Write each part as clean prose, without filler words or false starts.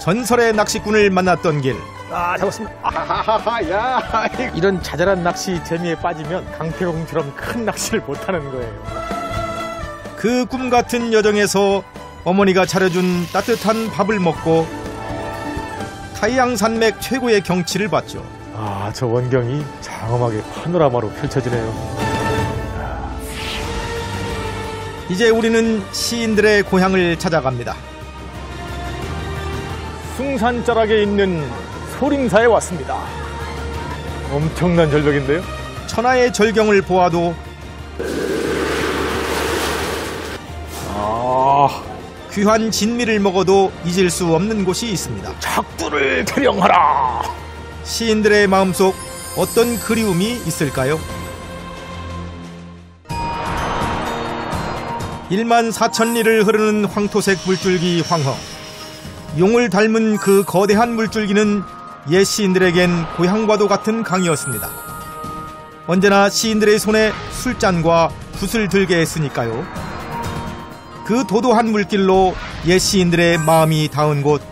전설의 낚시꾼을 만났던 길. 잡았습니다. 야, 이런 자잘한 낚시 재미에 빠지면 강태공처럼 큰 낚시를 못하는 거예요. 그 꿈 같은 여정에서 어머니가 차려준 따뜻한 밥을 먹고 타이양산맥 최고의 경치를 봤죠. 저 원경이 장엄하게 파노라마로 펼쳐지네요. 이제 우리는 시인들의 고향을 찾아갑니다. 숭산자락에 있는 소림사에 왔습니다. 엄청난 절벽인데요. 천하의 절경을 보아도 귀한 진미를 먹어도 잊을 수 없는 곳이 있습니다. 작두를 태령하라. 시인들의 마음속 어떤 그리움이 있을까요? 14,000리를 흐르는 황토색 물줄기 황허. 용을 닮은 그 거대한 물줄기는 옛 시인들에겐 고향과도 같은 강이었습니다. 언제나 시인들의 손에 술잔과 붓을 들게 했으니까요. 그 도도한 물길로 옛 시인들의 마음이 닿은 곳,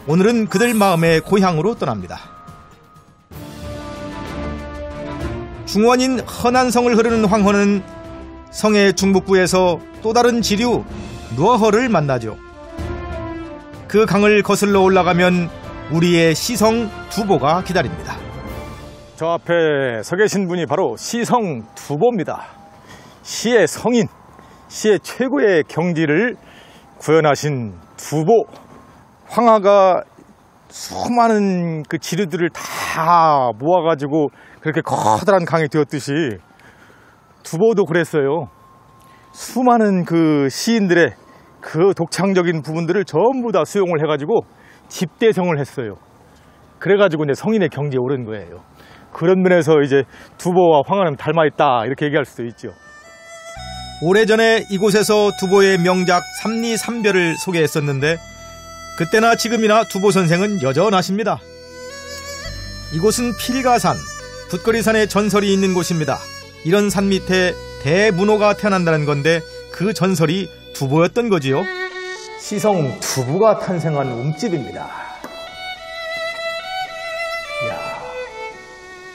오늘은 그들 마음의 고향으로 떠납니다. 중원인 허난성을 흐르는 황허는 성의 중북부에서 또 다른 지류 누어허를 만나죠. 그 강을 거슬러 올라가면 우리의 시성 두보가 기다립니다. 저 앞에 서 계신 분이 바로 시성 두보입니다. 시의 성인, 시의 최고의 경지를 구현하신 두보. 황하가 수많은 그 지류들을 다 모아가지고 그렇게 커다란 강이 되었듯이 두보도 그랬어요. 수많은 그 시인들의 그 독창적인 부분들을 전부 다 수용을 해가지고 집대성을 했어요. 그래가지고 이제 성인의 경지에 오른 거예요. 그런 면에서 이제 두보와 황하는 닮아있다 이렇게 얘기할 수도 있죠. 오래전에 이곳에서 두보의 명작 삼리삼별을 소개했었는데 그때나 지금이나 두보 선생은 여전하십니다. 이곳은 필가산, 붓거리산의 전설이 있는 곳입니다. 이런 산 밑에 대문호가 태어난다는 건데 그 전설이 두보였던 거지요. 시성 두부가 탄생한 움집입니다. 이야,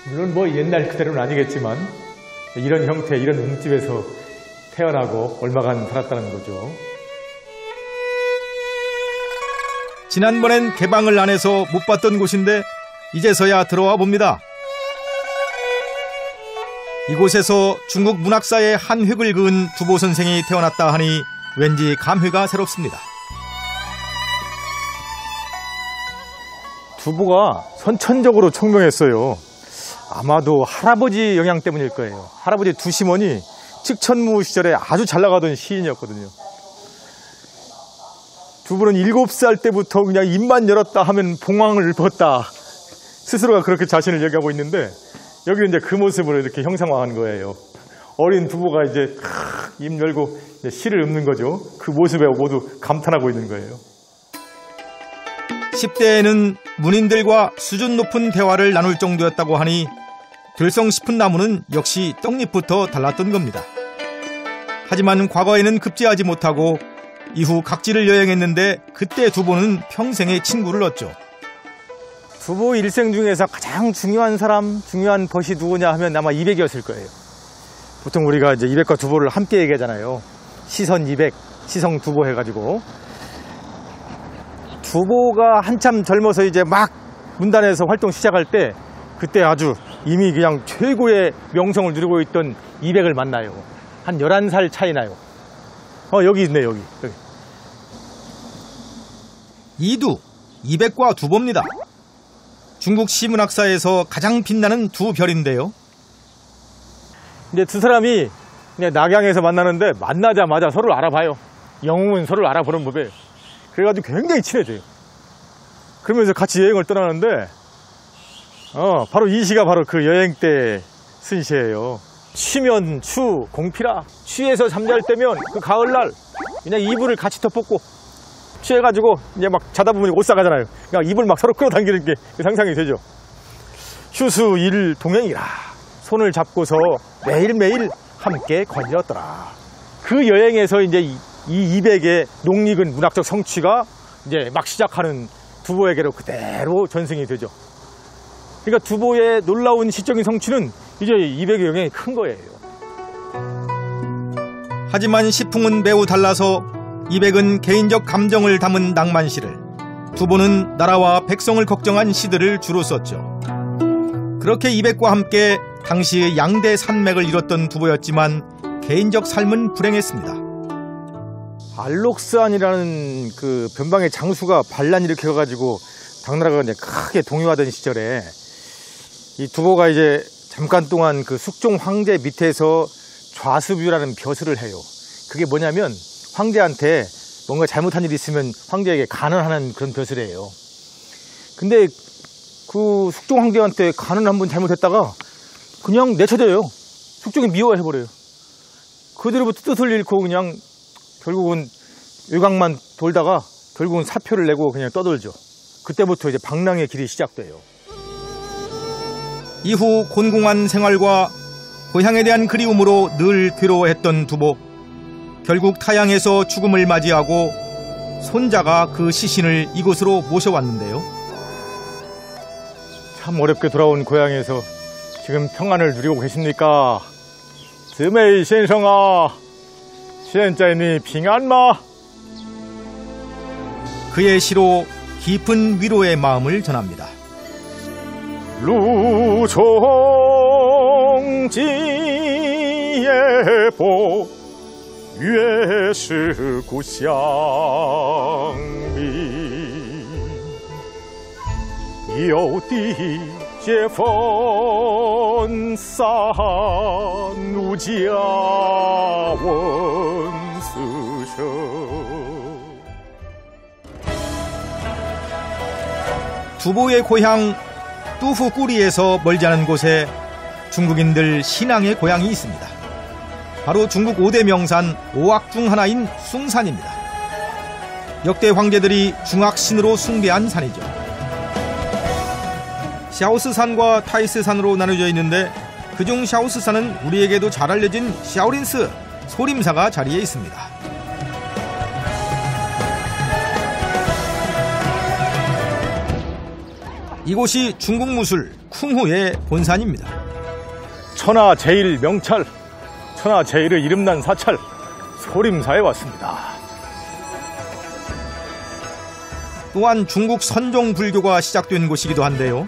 물론 뭐 옛날 그대로는 아니겠지만 이런 형태, 이런 움집에서 태어나고 얼마간 살았다는 거죠. 지난번엔 개방을 안 해서 못 봤던 곳인데 이제서야 들어와 봅니다. 이곳에서 중국 문학사의 한 획을 그은 두보 선생이 태어났다 하니 왠지 감회가 새롭습니다. 두보가 선천적으로 총명했어요. 아마도 할아버지 영향 때문일 거예요. 할아버지 두시머니 측천무 시절에 아주 잘 나가던 시인이었거든요. 두보는 7살 때부터 그냥 입만 열었다 하면 봉황을 벗다. 스스로가 그렇게 자신을 얘기하고 있는데 여기는 이제 그 모습으로 이렇게 형상화한 거예요. 어린 두보가 이제 입 열고 이제 시를 읊는 거죠. 그 모습에 모두 감탄하고 있는 거예요. 10대에는 문인들과 수준 높은 대화를 나눌 정도였다고 하니 들성 싶은 나무는 역시 떡잎부터 달랐던 겁니다. 하지만 과거에는 급제하지 못하고 이후 각지를 여행했는데 그때 두보는 평생의 친구를 얻죠. 두보 일생 중에서 가장 중요한 사람, 중요한 벗이 누구냐 하면 아마 200이었을 거예요. 보통 우리가 이제 200과 두보를 함께 얘기하잖아요. 시선 200, 시성 두보 해가지고. 두보가 한참 젊어서 이제 막 문단에서 활동 시작할 때 그때 아주 이미 그냥 최고의 명성을 누리고 있던 200을 만나요. 한 11살 차이 나요. 여기 있네, 여기. 이두, 200과 두보입니다. 중국 시문학사에서 가장 빛나는 두 별인데요. 이제 두 사람이 그냥 낙양에서 만나는데 만나자마자 서로를 알아봐요. 영웅은 서로를 알아보는 법이에요. 그래가지고 굉장히 친해져요. 그러면서 같이 여행을 떠나는데 바로 이 시가 바로 그 여행 때 쓴 시예요. 취면 추 공피라. 취해서 잠잘 때면 그 가을날 그냥 이불을 같이 덮었고 취해가지고 이제 막 자다 보면 옷 싸가잖아요. 그러니까 이불 막 서로 끌어당기는 게 상상이 되죠. 휴수 일 동행이라. 손을 잡고서 매일매일 함께 거닐었더라. 그 여행에서 이제 이 200의 농익은 문학적 성취가 이제 막 시작하는 두보에게로 그대로 전승이 되죠. 그러니까 두보의 놀라운 시적인 성취는 이제 200의 영향이 큰 거예요. 하지만 시풍은 매우 달라서 이백은 개인적 감정을 담은 낭만시를, 두보는 나라와 백성을 걱정한 시들을 주로 썼죠. 그렇게 이백과 함께 당시의 양대 산맥을 이뤘던 두보였지만 개인적 삶은 불행했습니다. 알록스안이라는 그 변방의 장수가 반란 일으켜가지고 당나라가 이제 크게 동요하던 시절에 이 두보가 이제 잠깐 동안 그 숙종 황제 밑에서 좌수뷰라는 벼슬을 해요. 그게 뭐냐면 황제한테 뭔가 잘못한 일이 있으면 황제에게 간언하는 그런 벼슬이에요. 근데 그 숙종 황제한테 간언 한번 잘못했다가 그냥 내쳐져요. 숙종이 미워해버려요. 그대로부터 뜻을 잃고 그냥 결국은 외곽만 돌다가 결국은 사표를 내고 그냥 떠돌죠. 그때부터 이제 방랑의 길이 시작돼요. 이후 곤궁한 생활과 고향에 대한 그리움으로 늘 괴로워했던 두보. 결국 타향에서 죽음을 맞이하고 손자가 그 시신을 이곳으로 모셔왔는데요. 참 어렵게 돌아온 고향에서 지금 평안을 누리고 계십니까? 즈메이先生啊, 现在你平安吗? 그의 시로 깊은 위로의 마음을 전합니다. 路从今夜波越是故乡明，有地界分散无家问思声。 두보의 고향 뚜후꾸리에서 멀지 않은 곳에 중국인들 신앙의 고향이 있습니다. 바로 중국 5대 명산 5악 중 하나인 숭산입니다. 역대 황제들이 중악신으로 숭배한 산이죠. 샤오스산과 타이스산으로 나눠져 있는데 그중 샤오스산은 우리에게도 잘 알려진 샤오린스 소림사가 자리에 있습니다. 이곳이 중국 무술 쿵후의 본산입니다. 천하 제일 명찰, 천하 제일의 이름난 사찰 소림사에 왔습니다. 또한 중국 선종 불교가 시작된 곳이기도 한데요.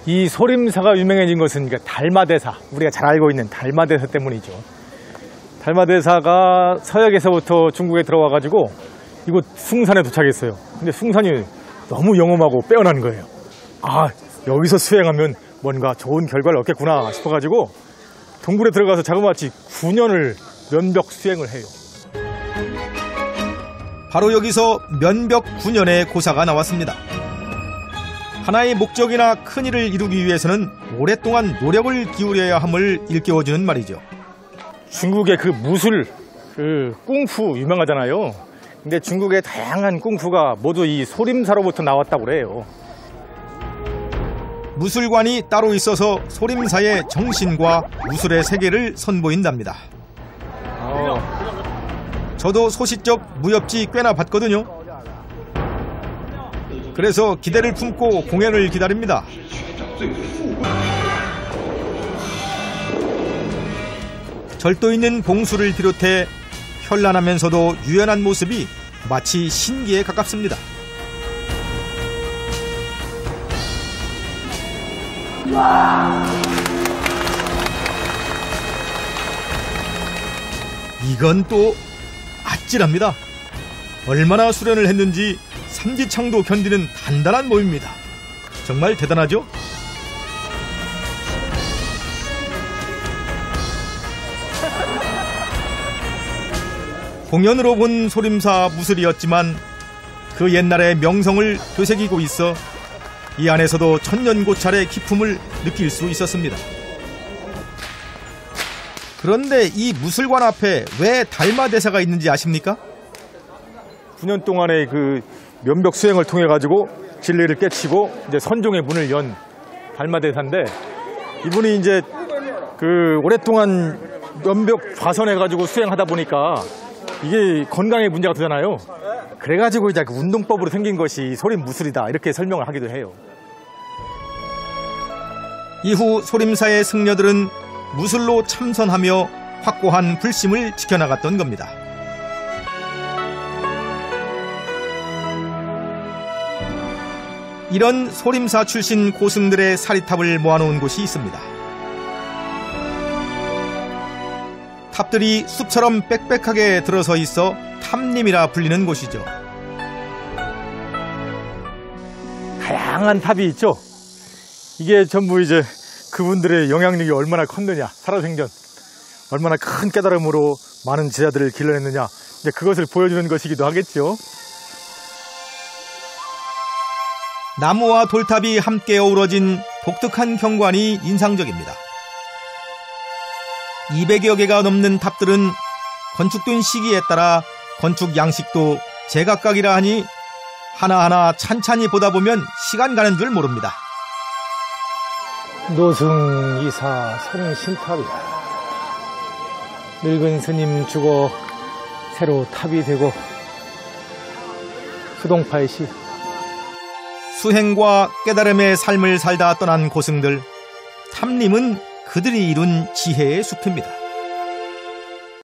이 소림사가 유명해진 것은 달마대사, 우리가 잘 알고 있는 달마대사 때문이죠. 달마대사가 서역에서부터 중국에 들어와가지고 이곳 숭산에 도착했어요. 근데 숭산이 너무 영험하고 빼어난 거예요. 아, 여기서 수행하면 뭔가 좋은 결과를 얻겠구나 싶어가지고 동굴에 들어가서 자그마치 9년을 면벽 수행을 해요. 바로 여기서 면벽 9년의 고사가 나왔습니다. 하나의 목적이나 큰 일을 이루기 위해서는 오랫동안 노력을 기울여야 함을 일깨워주는 말이죠. 중국의 그 무술, 그 꿍푸 유명하잖아요. 근데 중국의 다양한 꿍푸가 모두 이 소림사로부터 나왔다고 그래요. 무술관이 따로 있어서 소림사의 정신과 무술의 세계를 선보인답니다. 저도 소시적 무협지 꽤나 봤거든요. 그래서 기대를 품고 공연을 기다립니다. 절도 있는 봉수를 비롯해 현란하면서도 유연한 모습이 마치 신기에 가깝습니다. 이건 또 아찔합니다. 얼마나 수련을 했는지 삼지창도 견디는 단단한 몸입니다. 정말 대단하죠? 공연으로 본 소림사 무술이었지만 그 옛날의 명성을 되새기고 있어 이 안에서도 천년고찰의 기품을 느낄 수 있었습니다. 그런데 이 무술관 앞에 왜 달마대사가 있는지 아십니까? 9년 동안의 그 면벽 수행을 통해 가지고 진리를 깨치고 이제 선종의 문을 연 달마대사인데, 이분이 이제 그 오랫동안 면벽 좌선해 가지고 수행하다 보니까 이게 건강에 문제가 되잖아요. 그래가지고 이제 그 운동법으로 생긴 것이 소림무술이다 이렇게 설명을 하기도 해요. 이후 소림사의 승려들은 무술로 참선하며 확고한 불심을 지켜나갔던 겁니다. 이런 소림사 출신 고승들의 사리탑을 모아놓은 곳이 있습니다. 탑들이 숲처럼 빽빽하게 들어서 있어 탑림이라 불리는 곳이죠. 다양한 탑이 있죠. 이게 전부 이제 그분들의 영향력이 얼마나 컸느냐, 살아생전 얼마나 큰 깨달음으로 많은 제자들을 길러냈느냐, 이제 그것을 보여주는 것이기도 하겠죠. 나무와 돌탑이 함께 어우러진 독특한 경관이 인상적입니다. 200여 개가 넘는 탑들은 건축된 시기에 따라 건축 양식도 제각각이라 하니 하나하나 찬찬히 보다 보면 시간 가는 줄 모릅니다. 노승이사 성신탑이야. 늙은 스님 죽어 새로 탑이 되고 수동파의 시. 수행과 깨달음의 삶을 살다 떠난 고승들, 탑림은 그들이 이룬 지혜의 숲입니다.